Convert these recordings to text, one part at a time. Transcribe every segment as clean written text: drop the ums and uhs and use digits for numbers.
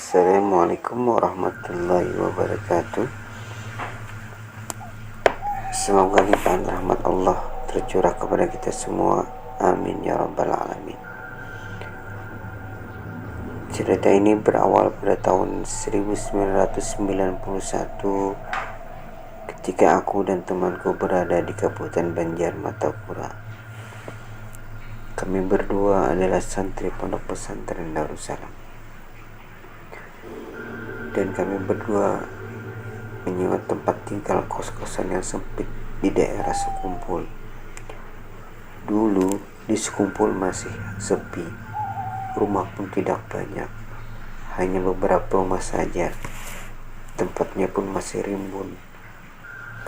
Assalamualaikum warahmatullahi wabarakatuh. Semoga limpahan rahmat Allah tercurah kepada kita semua. Amin ya rabbal alamin. Cerita ini berawal pada tahun 1991 ketika aku dan temanku berada di Kabupaten Banjar Matapura. Kami berdua adalah santri pondok pesantren Darussalam. Dan kami berdua menyewa tempat tinggal kos-kosan yang sempit di daerah Sekumpul. Dulu di Sekumpul masih sepi, rumah pun tidak banyak, hanya beberapa rumah saja. Tempatnya pun masih rimbun.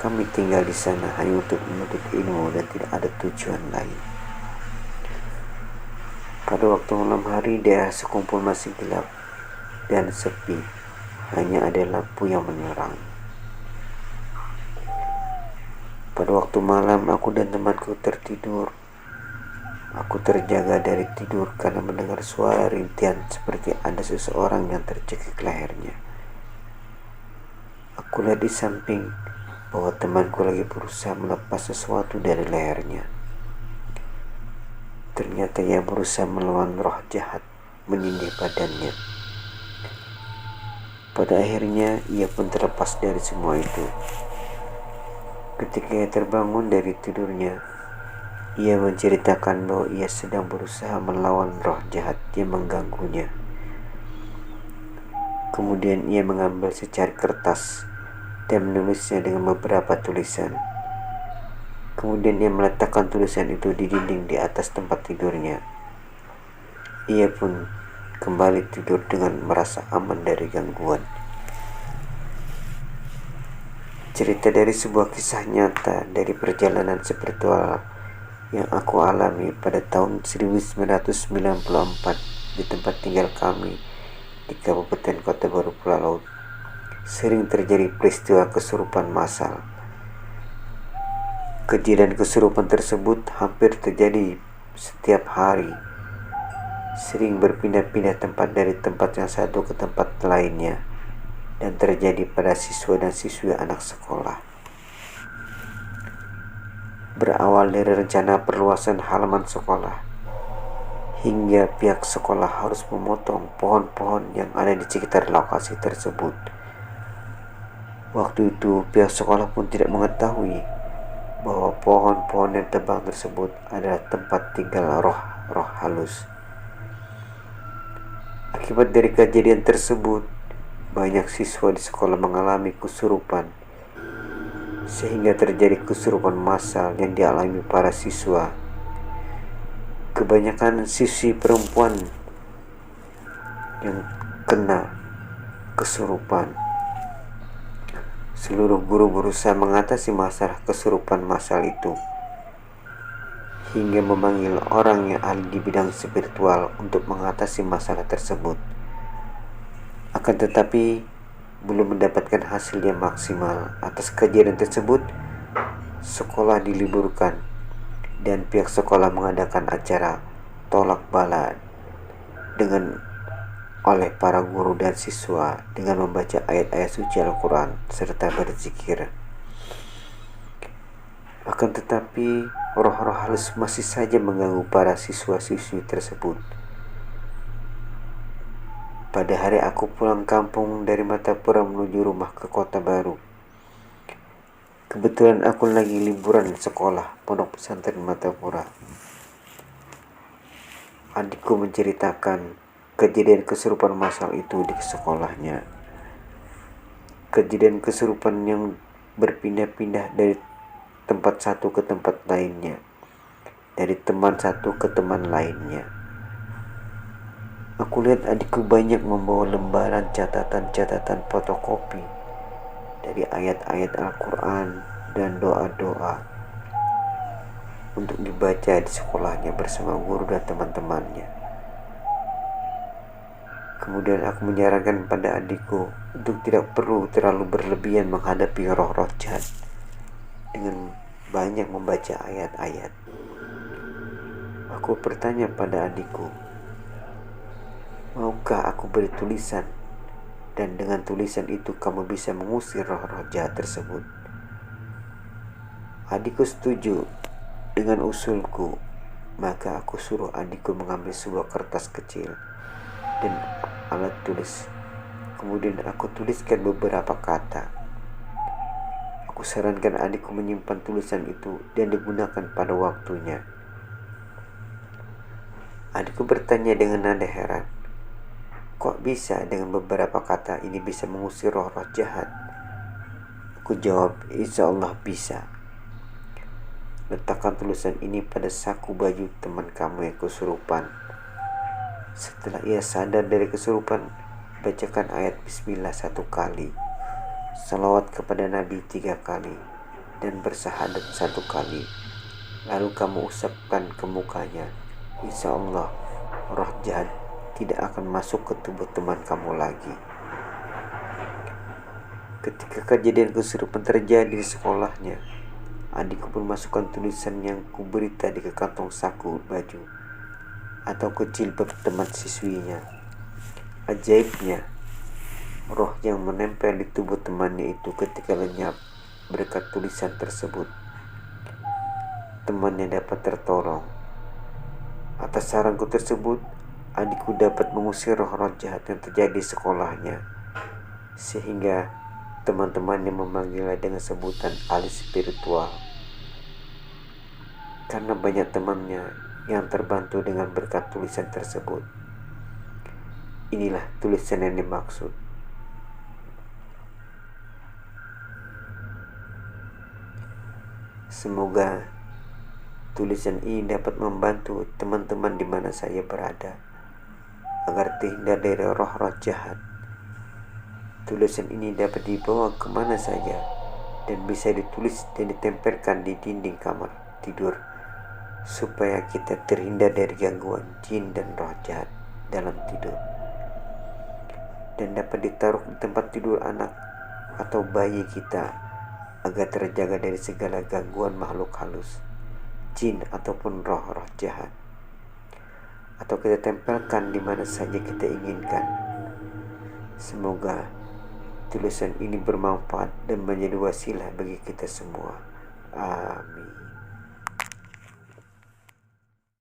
Kami tinggal di sana hanya untuk menuntut ilmu dan tidak ada tujuan lain. Pada waktu malam hari daerah Sekumpul masih gelap dan sepi, hanya ada lampu yang menerangi. Pada waktu malam aku dan temanku tertidur. Aku terjaga dari tidur karena mendengar suara rintihan seperti ada seseorang yang tercekik lehernya. Aku lihat di samping bahwa temanku lagi berusaha melepas sesuatu dari lehernya. Ternyata ia berusaha melawan roh jahat menindih badannya. Pada akhirnya ia pun terlepas dari semua itu. Ketika ia terbangun dari tidurnya, ia menceritakan bahwa ia sedang berusaha melawan roh jahat yang mengganggunya. Kemudian ia mengambil secari kertas dan menulisnya dengan beberapa tulisan. Kemudian ia meletakkan tulisan itu di dinding di atas tempat tidurnya. Ia pun kembali tidur dengan merasa aman dari gangguan. Cerita dari sebuah kisah nyata dari perjalanan spiritual yang aku alami pada tahun 1994 di tempat tinggal kami di Kabupaten Kota Baru Pulau Laut. Sering terjadi peristiwa kesurupan massal. Kejadian kesurupan tersebut hampir terjadi setiap hari. Sering berpindah-pindah tempat dari tempat yang satu ke tempat lainnya, dan terjadi pada siswa dan siswi anak sekolah. Berawal dari rencana perluasan halaman sekolah, hingga pihak sekolah harus memotong pohon-pohon yang ada di sekitar lokasi tersebut. Waktu itu pihak sekolah pun tidak mengetahui bahwa pohon-pohon yang tebang tersebut adalah tempat tinggal roh-roh halus. Akibat dari kejadian tersebut, banyak siswa di sekolah mengalami kesurupan, sehingga terjadi kesurupan massal yang dialami para siswa. Kebanyakan siswi perempuan yang kena kesurupan. Seluruh guru berusaha mengatasi masalah kesurupan massal itu, hingga memanggil orang yang ahli di bidang spiritual untuk mengatasi masalah tersebut. Akan tetapi belum mendapatkan hasil yang maksimal. Atas kejadian tersebut, sekolah diliburkan dan pihak sekolah mengadakan acara tolak bala oleh para guru dan siswa dengan membaca ayat-ayat suci Al-Quran serta berzikir. Akan tetapi roh-roh halus masih saja mengganggu para siswa-siswi tersebut. Pada hari aku pulang kampung dari Matapura menuju rumah ke Kota Baru. Kebetulan aku lagi liburan sekolah pondok pesantren Matapura. Adikku menceritakan kejadian kesurupan massal itu di sekolahnya. Kejadian kesurupan yang berpindah-pindah dari tempat satu ke tempat lainnya, dari teman satu ke teman lainnya. Aku lihat adikku banyak membawa lembaran catatan-catatan fotokopi dari ayat-ayat Al-Quran dan doa-doa untuk dibaca di sekolahnya bersama guru dan teman-temannya. Kemudian aku menyarankan pada adikku untuk tidak perlu terlalu berlebihan menghadapi roh-roh jahat dengan banyak membaca ayat-ayat. Aku bertanya pada adikku, maukah aku beri tulisan dan dengan tulisan itu kamu bisa mengusir roh-roh jahat tersebut. Adikku setuju dengan usulku, maka aku suruh adikku mengambil sebuah kertas kecil dan alat tulis. Kemudian aku tuliskan beberapa kata. Aku sarankan adikku menyimpan tulisan itu dan digunakan pada waktunya. Adikku bertanya dengan nada heran, "Kok bisa dengan beberapa kata ini bisa mengusir roh-roh jahat?" Aku jawab, "Insya Allah bisa. Letakkan tulisan ini pada saku baju teman kamu yang kesurupan. Setelah ia sadar dari kesurupan, bacakan ayat Bismillah 1 kali, salawat kepada Nabi 3 kali, dan bersahadat 1 kali. Lalu kamu usapkan ke mukanya. Insya Allah, roh jahat tidak akan masuk ke tubuh teman kamu lagi." Ketika kejadian kesurupan terjadi di sekolahnya, adikku pun masukkan tulisan yang kuberi tadi ke kantong saku baju atau ke jilbab teman siswinya. Ajaibnya, roh yang menempel di tubuh temannya itu ketika lenyap berkat tulisan tersebut, temannya dapat tertolong. Atas saranku tersebut, adikku dapat mengusir roh-roh jahat yang terjadi di sekolahnya, sehingga teman-temannya memanggilnya dengan sebutan ahli spiritual. Karena banyak temannya yang terbantu dengan berkat tulisan tersebut. Inilah tulisan yang dimaksud. Semoga tulisan ini dapat membantu teman-teman di mana saya berada agar terhindar dari roh-roh jahat. Tulisan ini dapat dibawa kemana saja dan bisa ditulis dan ditempelkan di dinding kamar tidur supaya kita terhindar dari gangguan jin dan roh jahat dalam tidur, dan dapat ditaruh di tempat tidur anak atau bayi kita agar terjaga dari segala gangguan makhluk halus, jin ataupun roh-roh jahat, atau kita tempelkan di mana saja kita inginkan. Semoga tulisan ini bermanfaat dan menjadi wasilah bagi kita semua. Amin.